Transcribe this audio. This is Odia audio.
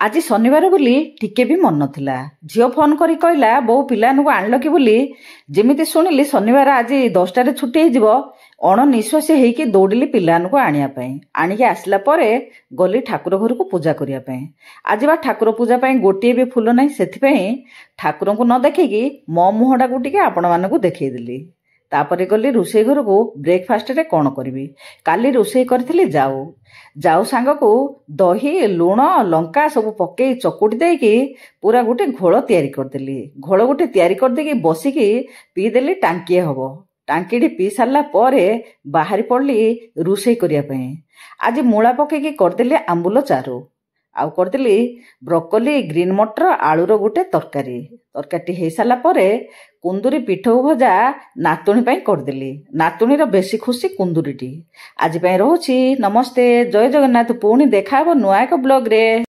ଆଜି ଶନିବାର ବୋଲି ଟିକେ ବି ମନ ନଥିଲା। ଝିଅ ଫୋନ କରି କହିଲା, ବୋଉ ପିଲାମାନଙ୍କୁ ଆଣିଲ କି ବୋଲି। ଯେମିତି ଶୁଣିଲି ଶନିବାର ଆଜି 10ଟାରେ ଛୁଟି ହେଇଯିବ, ଅଣନିଶ୍ୱାସୀ ହେଇକି ଦୌଡ଼ିଲି ପିଲାମାନଙ୍କୁ ଆଣିବା ପାଇଁ। ଆଣିକି ଆସିଲା ପରେ ଗଲି ଠାକୁର ଘରକୁ ପୂଜା କରିବା ପାଇଁ। ଆଜି ବା ଠାକୁର ପୂଜା ପାଇଁ ଗୋଟିଏ ବି ଫୁଲ ନାହିଁ, ସେଥିପାଇଁ ଠାକୁରଙ୍କୁ ନ ଦେଖିକି ମୋ ମୁହଁଟାକୁ ଟିକେ ଆପଣମାନଙ୍କୁ ଦେଖେଇଦେଲି। ତାପରେ ଗଲି ରୋଷେଇ ଘରକୁ ବ୍ରେକଫାଷ୍ଟରେ କ'ଣ କରିବି। କାଲି ରୋଷେଇ କରିଥିଲି ଯାଉ ସାଙ୍ଗକୁ ଦହି, ଲୁଣ, ଲଙ୍କା ସବୁ ପକେଇ ଚକୁଟି ଦେଇକି ପୁରା ଗୋଟେ ଘୋଳ ତିଆରି କରିଦେଲି। ଘୋଳ ଗୋଟେ ତିଆରି କରିଦେଇକି ବସିକି ପିଇଦେଲି, ଟାଙ୍କିଏ ହବ। ଟାଙ୍କିଟି ପିଇ ସାରିଲା ପରେ ବାହାରି ପଡ଼ିଲି ରୋଷେଇ କରିବା ପାଇଁ। ଆଜି ମୂଳା ପକେଇକି କରିଦେଲି ଆମ୍ବୁଲ ଚାରୁ, ଆଉ କରିଦେଲି ବ୍ରୋକୋଲି, ଗ୍ରୀନ୍ ମଟର, ଆଳୁର ଗୋଟେ ତରକାରୀ। ତରକାରୀଟି ହେଇସାରିଲା ପରେ କୁନ୍ଦୁରି ପିଠଉ ଭଜା ନାତୁଣୀ ପାଇଁ କରିଦେଲି। ନାତୁଣୀର ବେଶୀ ଖୁସି କୁନ୍ଦୁରିଟି। ଆଜି ପାଇଁ ରହୁଛି, ନମସ୍ତେ, ଜୟ ଜଗନ୍ନାଥ। ପୁଣି ଦେଖା ହେବ ନୂଆ ଏକ ବ୍ଲଗରେ।